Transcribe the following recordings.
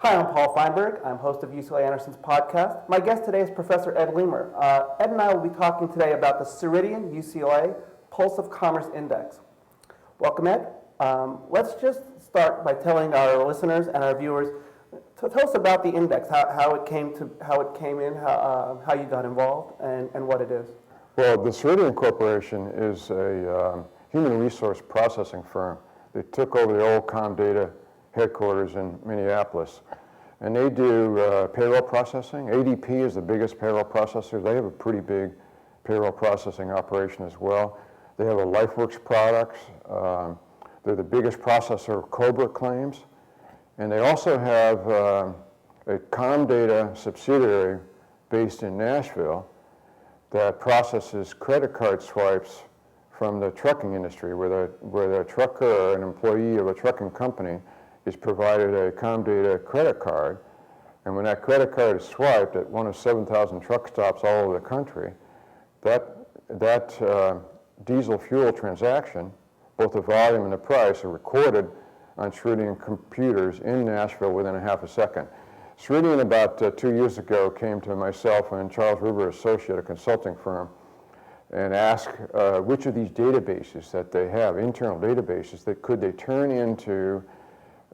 Hi, I'm Paul Feinberg. I'm host of UCLA Anderson's podcast. My guest today is Professor Ed Leamer. Ed and I will be talking today about the Ceridian UCLA Pulse of Commerce Index. Welcome, Ed. Let's just start by telling our listeners and our viewers, tell us about the index, how it came in, how you got involved, and what it is. Well, the Ceridian Corporation is a human resource processing firm. They took over the old ComData headquarters in Minneapolis, and they do payroll processing. ADP is the biggest payroll processor. They have a pretty big payroll processing operation as well. They have a LifeWorks products. They're the biggest processor of COBRA claims. And they also have a ComData subsidiary based in Nashville that processes credit card swipes from the trucking industry, where the trucker or an employee of a trucking company is provided a ComData credit card. And when that credit card is swiped at one of 7,000 truck stops all over the country, that diesel fuel transaction, both the volume and the price, are recorded on Ceridian computers in Nashville within a half a second. Ceridian about 2 years ago came to myself and Charles River Associate, a consulting firm, and asked which of these databases that they have, internal databases, that could they turn into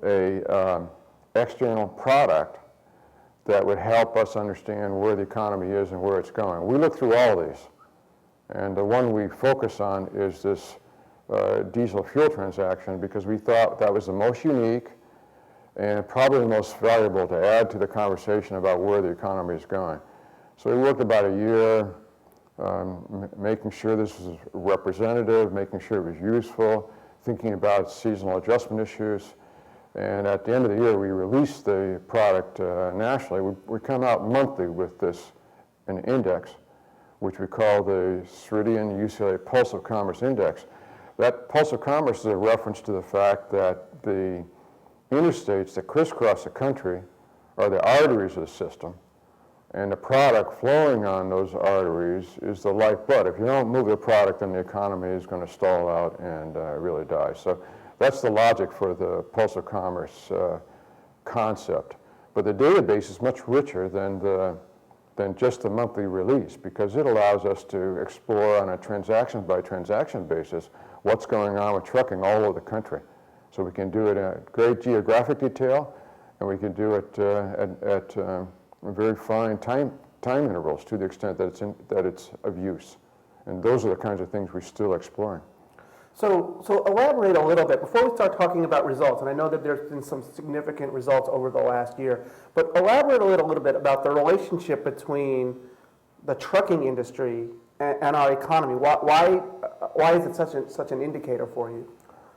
a external product that would help us understand where the economy is and where it's going. We look through all of these, and the one we focus on is this diesel fuel transaction, because we thought that was the most unique and probably the most valuable to add to the conversation about where the economy is going. So we worked about a year making sure this was representative, making sure it was useful, thinking about seasonal adjustment issues. And at the end of the year, we released the product nationally. We come out monthly with an index, which we call the Ceridian UCLA Pulse of Commerce Index. That Pulse of Commerce is a reference to the fact that the interstates that crisscross the country are the arteries of the system, and the product flowing on those arteries is the lifeblood. If you don't move the product, then the economy is going to stall out and really die. So that's the logic for the Pulse of Commerce concept. But the database is much richer than just the monthly release, because it allows us to explore on a transaction-by-transaction basis what's going on with trucking all over the country. So we can do it at great geographic detail, and we can do it at very fine time intervals to the extent that it's of use. And those are the kinds of things we're still exploring. So elaborate a little bit, before we start talking about results, and I know that there's been some significant results over the last year, but elaborate a little bit about the relationship between the trucking industry and our economy. Why is it such an indicator for you?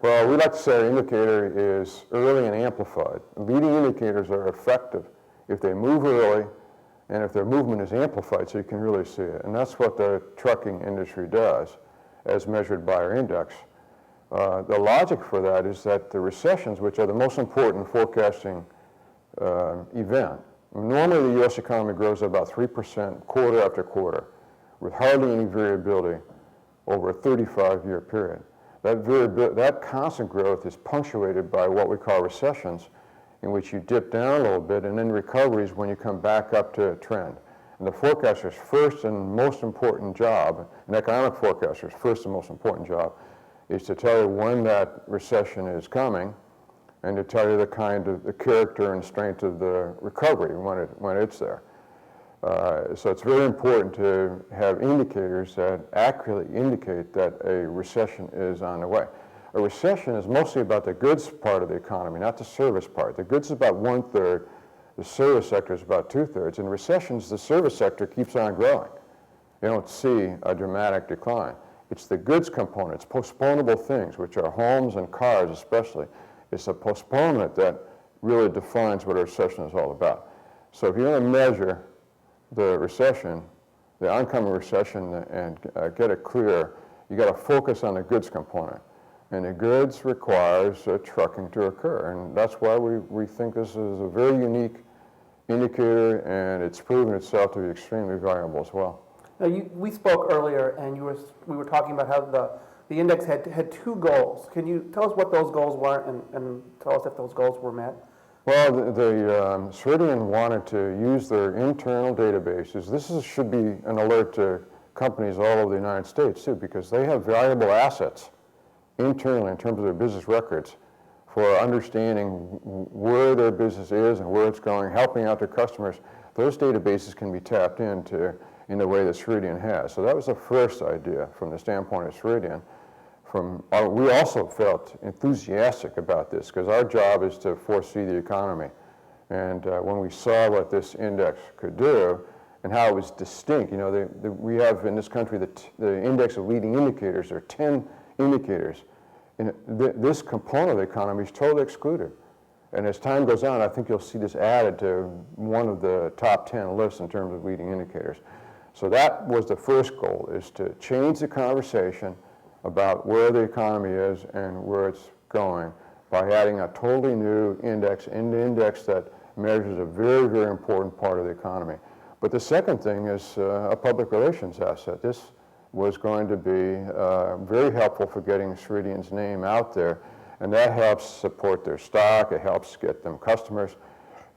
Well, we like to say our indicator is early and amplified. Leading indicators are effective if they move early and if their movement is amplified so you can really see it. And that's what the trucking industry does, as measured by our index. The logic for that is that the recessions, which are the most important forecasting event, normally the U.S. economy grows at about 3% quarter after quarter, with hardly any variability over a 35-year period. That constant growth is punctuated by what we call recessions, in which you dip down a little bit, and then recoveries when you come back up to a trend. And the forecaster's first and most important job, an economic forecaster's first and most important job, is to tell you when that recession is coming, and to tell you the character and strength of the recovery when it's there. So it's very important to have indicators that accurately indicate that a recession is on the way. A recession is mostly about the goods part of the economy, not the service part. The goods is about 1/3, the service sector is about 2/3. In recessions, the service sector keeps on growing. You don't see a dramatic decline. It's the goods components, postponable things, which are homes and cars especially. It's the postponement that really defines what a recession is all about. So if you want to measure the recession, the oncoming recession, and get it clear, you got to focus on the goods component. And the goods requires trucking to occur. And that's why we think this is a very unique indicator, and it's proven itself to be extremely valuable as well. Now, we spoke earlier, and we were talking about how the index had two goals. Can you tell us what those goals were, and tell us if those goals were met? Well, Ceridian wanted to use their internal databases. Should be an alert to companies all over the United States too, because they have valuable assets internally in terms of their business records for understanding where their business is and where it's going, helping out their customers. Those databases can be tapped into in the way that Ceridian has. So that was the first idea from the standpoint of Ceridian. We also felt enthusiastic about this because our job is to foresee the economy. And when we saw what this index could do and how it was distinct, we have in this country the index of leading indicators. There are 10 indicators. And this component of the economy is totally excluded. And as time goes on, I think you'll see this added to one of the top 10 lists in terms of leading indicators. So that was the first goal, is to change the conversation about where the economy is and where it's going by adding a totally new index, an index that measures a very, very important part of the economy. But the second thing is a public relations asset. This was going to be very helpful for getting Ceridian's name out there, and that helps support their stock, it helps get them customers,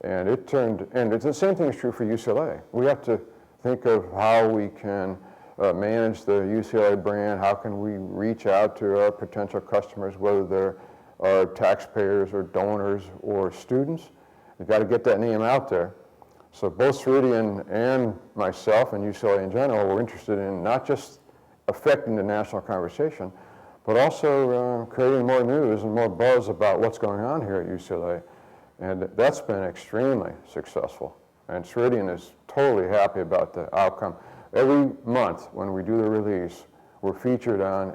and it's the same thing is true for UCLA. We have to think of how we can manage the UCLA brand, how can we reach out to our potential customers, whether they're our taxpayers or donors or students. You've got to get that name out there. So both Ceridian and myself and UCLA in general were interested in not just affecting the national conversation, but also creating more news and more buzz about what's going on here at UCLA. And that's been extremely successful. And Ceridian is totally happy about the outcome. Every month when we do the release, we're featured on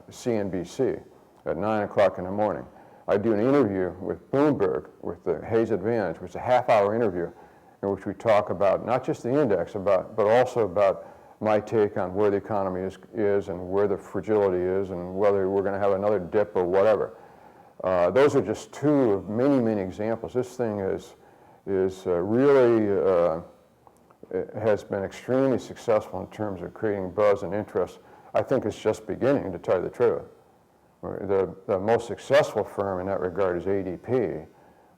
CNBC at 9 o'clock in the morning. I do an interview with Bloomberg with the Hayes Advantage, which is a half-hour interview in which we talk about not just the index, but also about my take on where the economy is and where the fragility is and whether we're going to have another dip or whatever. Those are just two of many, many examples. This thing is really has been extremely successful in terms of creating buzz and interest. I think it's just beginning, to tell you the truth. The most successful firm in that regard is ADP,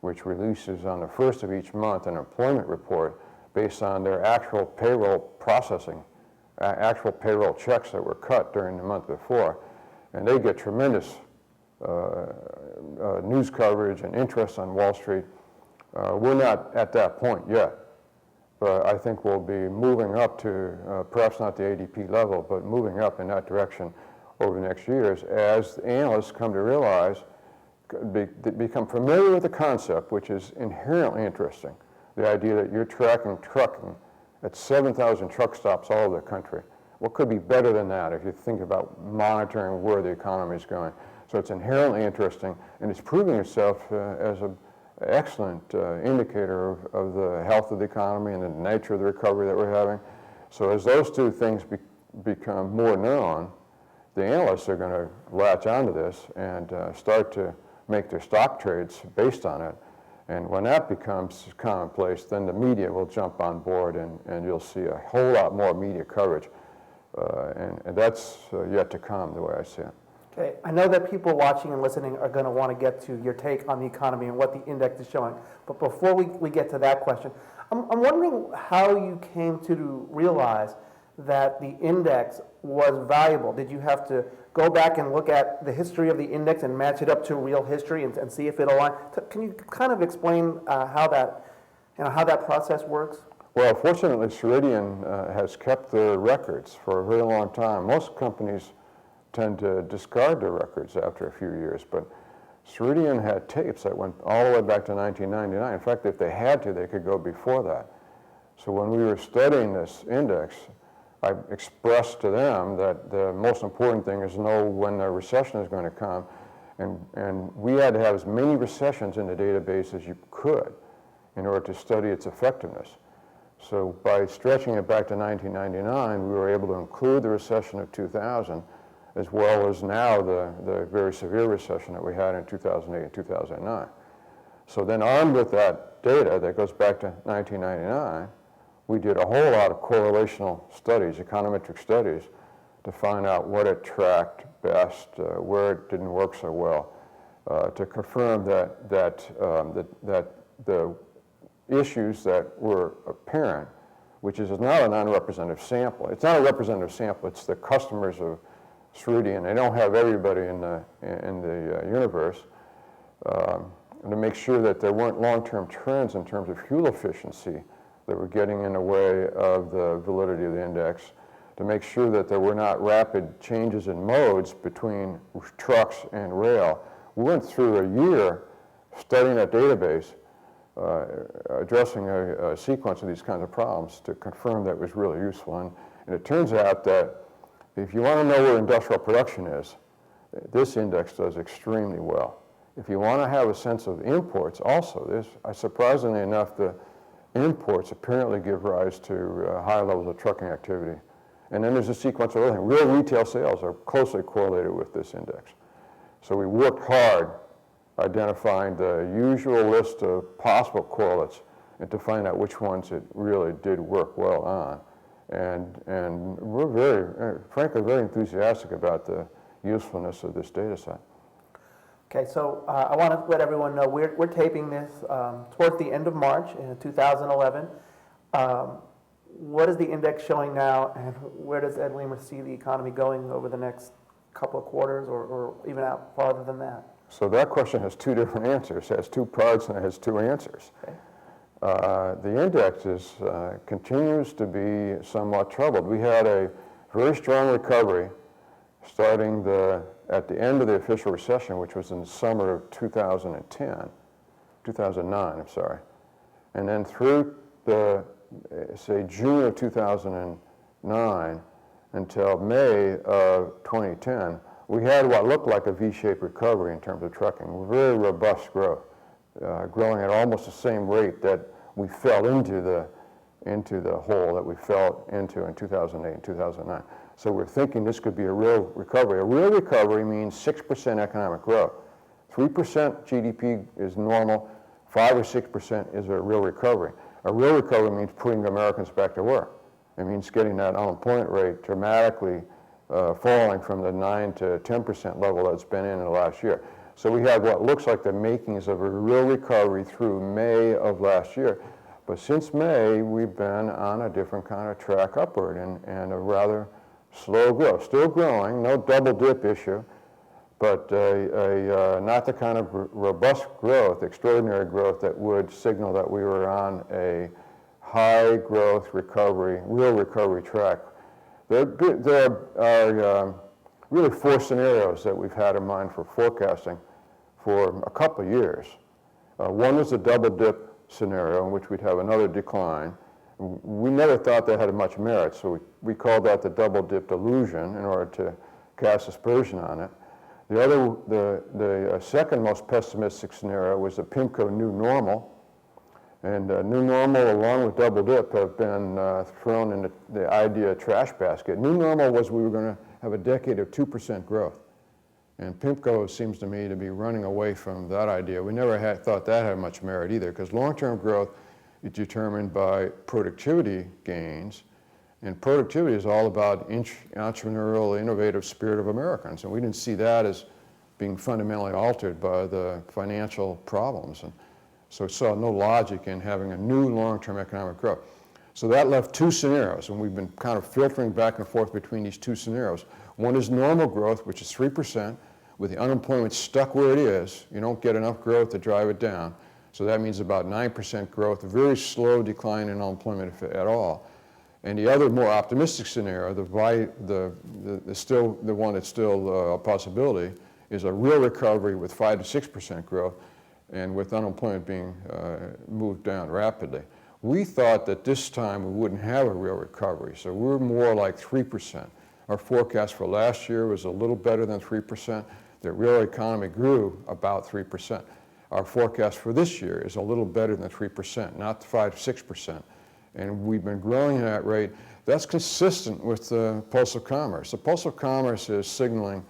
which releases on the first of each month an employment report based on their actual payroll processing, actual payroll checks that were cut during the month before. And they get tremendous news coverage and interest on Wall Street. We're not at that point yet, but I think we'll be moving up to, perhaps not the ADP level, but moving up in that direction over the next years as analysts come to realize, become familiar with the concept, which is inherently interesting, the idea that you're tracking trucking at 7,000 truck stops all over the country. What could be better than that if you think about monitoring where the economy is going? So it's inherently interesting, and it's proving itself as an excellent indicator of the health of the economy and the nature of the recovery that we're having. So as those two things become more known, the analysts are going to latch onto this and start to make their stock trades based on it. And when that becomes commonplace, then the media will jump on board and you'll see a whole lot more media coverage. And that's yet to come, the way I see it. Okay, I know that people watching and listening are going to want to get to your take on the economy and what the index is showing. But before we get to that question, I'm wondering how you came to realize that the index was valuable. Did you have to go back and look at the history of the index and match it up to real history and see if it aligned? Can you kind of explain how that process works? Well, fortunately, Ceridian has kept their records for a very long time. Most companies tend to discard their records after a few years, but Ceridian had tapes that went all the way back to 1999. In fact, if they had to, they could go before that. So when we were studying this index, I expressed to them that the most important thing is to know when the recession is going to come, and we had to have as many recessions in the database as you could in order to study its effectiveness. So by stretching it back to 1999, we were able to include the recession of 2000, as well as now the very severe recession that we had in 2008 and 2009. So then armed with that data that goes back to 1999, we did a whole lot of correlational studies, econometric studies, to find out what it tracked best, where it didn't work so well, to confirm that the issues that were apparent, which is not a non-representative sample. It's not a representative sample, it's the customers of Ceridian. They don't have everybody in the universe. And to make sure that there weren't long-term trends in terms of fuel efficiency that were getting in the way of the validity of the index, to make sure that there were not rapid changes in modes between trucks and rail. We went through a year studying that database, addressing a sequence of these kinds of problems to confirm that it was really useful. And it turns out that if you want to know where industrial production is, this index does extremely well. If you want to have a sense of imports, also, surprisingly enough, the imports apparently give rise to high levels of trucking activity. And then there's a sequence of other things. Real retail sales are closely correlated with this index. So we worked hard identifying the usual list of possible correlates and to find out which ones it really did work well on. And we're frankly, very enthusiastic about the usefulness of this data set. Okay, so I want to let everyone know we're taping this towards the end of March in 2011. What is the index showing now, and where does Ed Leamer see the economy going over the next couple of quarters, or even out farther than that? So that question has two different answers. It has two parts and it has two answers. Okay. The index continues to be somewhat troubled. We had a very strong recovery starting at the end of the official recession, which was in the summer of 2009, I'm sorry. And then through say June of 2009 until May of 2010, we had what looked like a V-shaped recovery in terms of trucking, very robust growth, growing at almost the same rate that we fell into the hole that we fell into in 2008 and 2009. So we're thinking this could be a real recovery. A real recovery means 6% economic growth. 3% GDP is normal, 5 or 6% is a real recovery. A real recovery means putting Americans back to work. It means getting that unemployment rate dramatically falling from the 9 to 10% level that it's been in the last year. So we had what looks like the makings of a real recovery through May of last year. But since May, we've been on a different kind of track upward and a rather slow growth. Still growing, no double dip issue, but not the kind of robust growth, extraordinary growth that would signal that we were on a high growth recovery, real recovery track. There are really 4 scenarios that we've had in mind for forecasting for a couple of years. One is the double dip scenario in which we'd have another decline. We never thought that had much merit, so we called that the double dip delusion in order to cast aspersion on it. The second most pessimistic scenario was the PIMCO new normal. And new normal, along with double dip, have been thrown in the idea trash basket. New normal was we were going to have a decade of 2% growth. And PIMCO seems to me to be running away from that idea. We never thought that had much merit either, because long-term growth is determined by productivity gains. And productivity is all about entrepreneurial, innovative spirit of Americans. And we didn't see that as being fundamentally altered by the financial problems. And so it saw no logic in having a new long-term economic growth. So that left 2 scenarios, and we've been kind of filtering back and forth between these 2 scenarios. One is normal growth, which is 3%, with the unemployment stuck where it is. You don't get enough growth to drive it down. So that means about 9% growth, a very slow decline in unemployment if at all. And the other more optimistic scenario, the one that's still a possibility, is a real recovery with 5 to 6% growth, and with unemployment being moved down rapidly. We thought that this time we wouldn't have a real recovery, so we're more like 3%. Our forecast for last year was a little better than 3%. The real economy grew about 3%. Our forecast for this year is a little better than 3%, not 5 to 6%. And we've been growing at that rate. That's consistent with the pulse of commerce. The pulse of commerce is signaling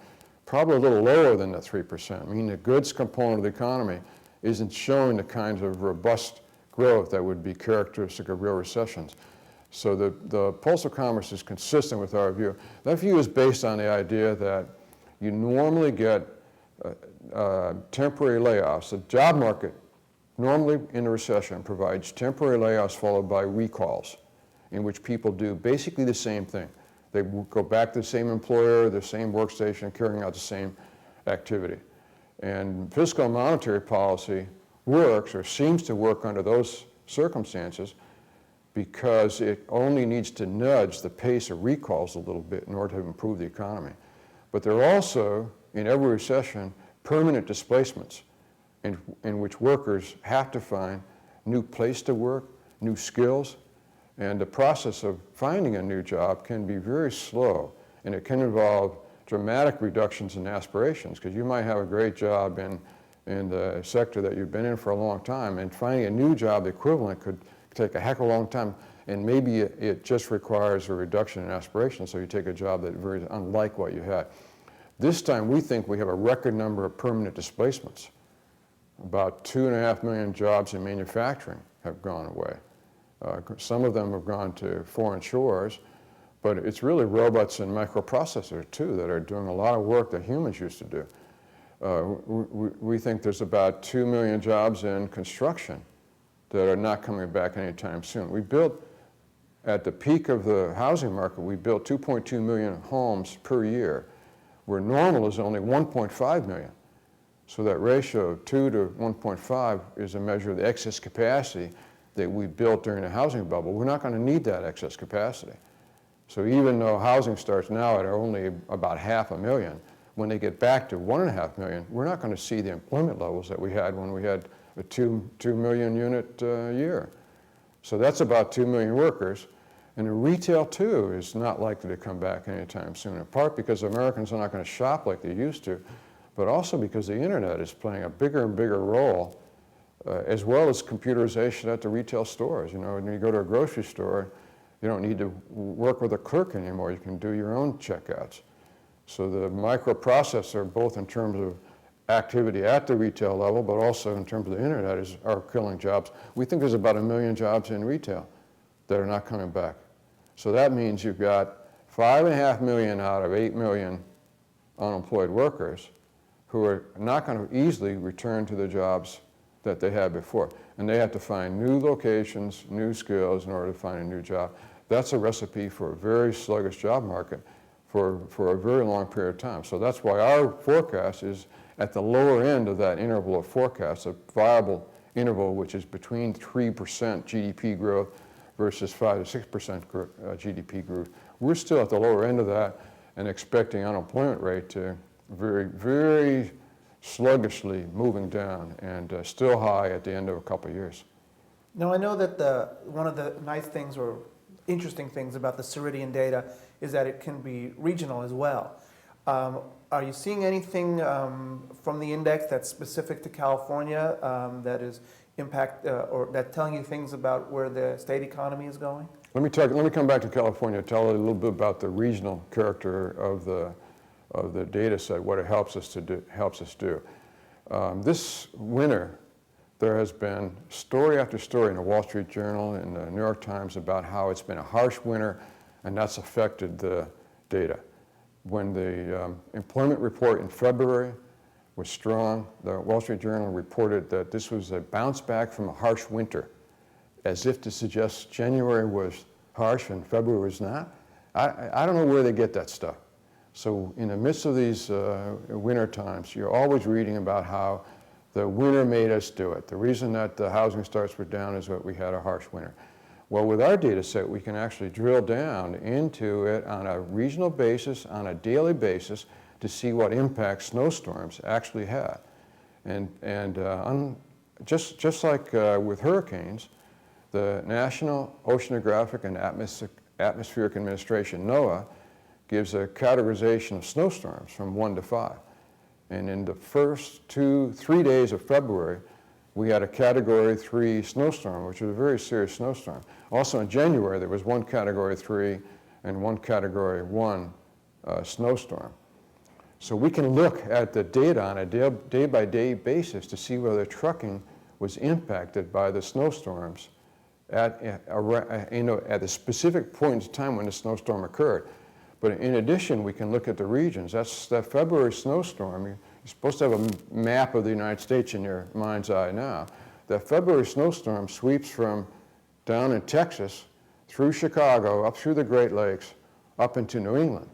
probably a little lower than the 3%, meaning the goods component of the economy isn't showing the kinds of robust growth that would be characteristic of real recessions. So the pulse of commerce is consistent with our view. That view is based on the idea that you normally get temporary layoffs. The job market normally in a recession provides temporary layoffs followed by recalls, in which people do basically the same thing. They go back to the same employer, the same workstation, carrying out the same activity. And fiscal and monetary policy works, or seems to work under those circumstances, because it only needs to nudge the pace of recalls a little bit in order to improve the economy. But there are also, in every recession, permanent displacements in which workers have to find new place to work, new skills, and the process of finding a new job can be very slow, and it can involve dramatic reductions in aspirations, because you might have a great job in the sector that you've been in for a long time, and finding a new job equivalent could take a heck of a long time, and maybe it just requires a reduction in aspirations, so you take a job that is very unlike what you had. This time we think we have a record number of permanent displacements. About 2.5 million jobs in manufacturing have gone away. Some of them have gone to foreign shores, but it's really robots and microprocessors too that are doing a lot of work that humans used to do. We think there's about 2 million jobs in construction that are not coming back anytime soon. We built, at the peak of the housing market, we built 2.2 million homes per year, where normal is only 1.5 million. So that ratio of 2 to 1.5 is a measure of the excess capacity that we built during the housing bubble. We're not going to need that excess capacity. So even though housing starts now at only about 500,000, when they get back to 1.5 million, we're not going to see the employment levels that we had when we had a 2 million unit year. So that's about 2 million workers. And the retail too is not likely to come back anytime soon, in part because Americans are not going to shop like they used to, but also because the internet is playing a bigger and bigger role, as well as computerization at the retail stores. You know, when you go to a grocery store, you don't need to work with a clerk anymore. You can do your own checkouts. So the microprocessor, both in terms of activity at the retail level, but also in terms of the internet, are killing jobs. We think there's about 1 million jobs in retail that are not coming back. So that means you've got 5.5 million out of 8 million unemployed workers who are not going to easily return to the jobs that they had before. And they have to find new locations, new skills in order to find a new job. That's a recipe for a very sluggish job market for a very long period of time. So that's why our forecast is at the lower end of that interval of forecasts, a viable interval which is between 3% GDP growth versus 5 to 6% GDP growth. We're still at the lower end of that and expecting unemployment rate to very, very sluggishly moving down and still high at the end of a couple of years. Now, I know that one of the nice things or interesting things about the Ceridian data is that it can be regional as well. Are you seeing anything from the index that's specific to California that is or that telling you things about where the state economy is going? Let me come back to California, tell a little bit about the regional character of the data set, what it helps us do. This winter, there has been story after story in the Wall Street Journal and the New York Times about how it's been a harsh winter, and that's affected the data. When the employment report in February was strong, the Wall Street Journal reported that this was a bounce back from a harsh winter, as if to suggest January was harsh and February was not. I don't know where they get that stuff. So in the midst of these winter times, you're always reading about how the winter made us do it. The reason that the housing starts were down is that we had a harsh winter. Well, with our data set, we can actually drill down into it on a regional basis, on a daily basis, to see what impact snowstorms actually had. And just like with hurricanes, the National Oceanographic and Atmospheric Administration, NOAA, gives a categorization of snowstorms from 1 to 5. And in the first 3 days of February, we had a Category 3 snowstorm, which was a very serious snowstorm. Also in January, there was one Category 3 and one Category 1 snowstorm. So we can look at the data on a day-by-day basis to see whether trucking was impacted by the snowstorms at a specific point in time when the snowstorm occurred. But in addition, we can look at the regions. That's that February snowstorm. You're supposed to have a map of the United States in your mind's eye now. that February snowstorm sweeps from down in Texas, through Chicago, up through the Great Lakes, up into New England.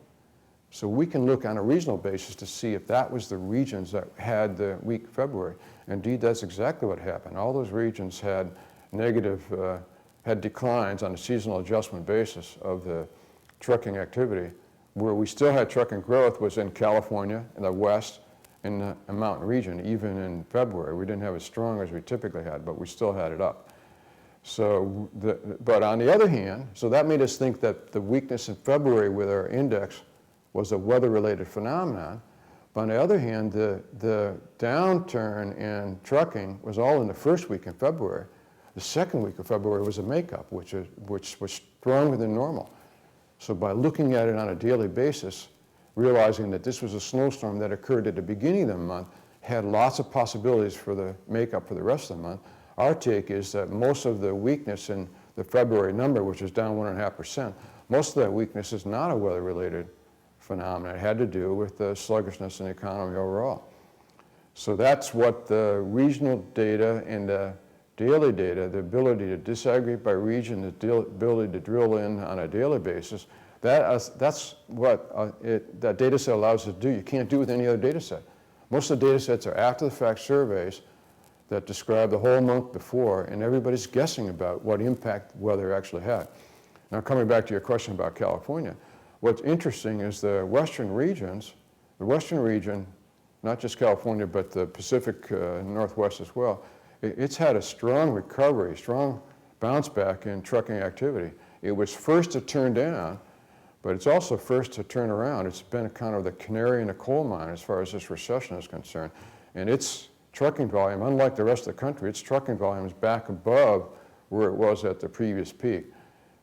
So we can look on a regional basis to see if that was the regions that had the weak February. Indeed, that's exactly what happened. All those regions had had declines on a seasonal adjustment basis of the trucking activity. Where we still had trucking growth was in California, in the West, in the mountain region, even in February. We didn't have as strong as we typically had, but we still had it up. So, but on the other hand, so that made us think that the weakness in February with our index was a weather-related phenomenon. But on the other hand, the downturn in trucking was all in the first week in February. The second week of February was a makeup, which was stronger than normal. So by looking at it on a daily basis, realizing that this was a snowstorm that occurred at the beginning of the month, had lots of possibilities for the makeup for the rest of the month, our take is that most of the weakness in the February number, which is down 1.5%, most of that weakness is not a weather-related phenomenon. It had to do with the sluggishness in the economy overall. So that's what the regional data and the daily data, the ability to disaggregate by region, the ability to drill in on a daily basis, that's what that data set allows us to do. You can't do with any other data set. Most of the data sets are after-the-fact surveys that describe the whole month before, and everybody's guessing about what impact weather actually had. Now, coming back to your question about California, what's interesting is the western region, not just California, but the Pacific Northwest as well, it's had a strong recovery, strong bounce back in trucking activity. It was first to turn down, but it's also first to turn around. It's been kind of the canary in the coal mine as far as this recession is concerned. And its trucking volume, unlike the rest of the country, its trucking volume is back above where it was at the previous peak.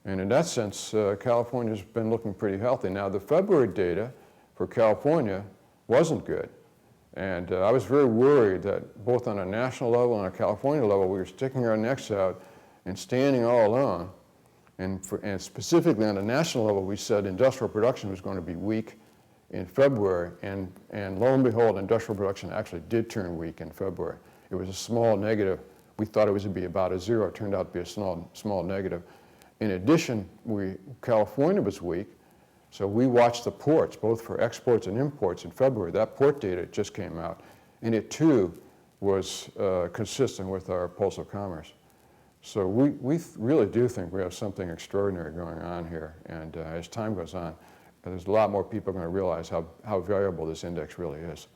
And in that sense, California's been looking pretty healthy. Now, the February data for California wasn't good. And I was very worried that both on a national level and a California level, we were sticking our necks out and standing all alone. And specifically on a national level, we said industrial production was going to be weak in February, and lo and behold, industrial production actually did turn weak in February. It was a small negative. We thought it was going to be about a zero. It turned out to be a small negative. In addition, California was weak, so we watched the ports, both for exports and imports in February. That port data just came out, and it too was consistent with our pulse of commerce. So we really do think we have something extraordinary going on here, and as time goes on, there's a lot more people going to realize how valuable this index really is.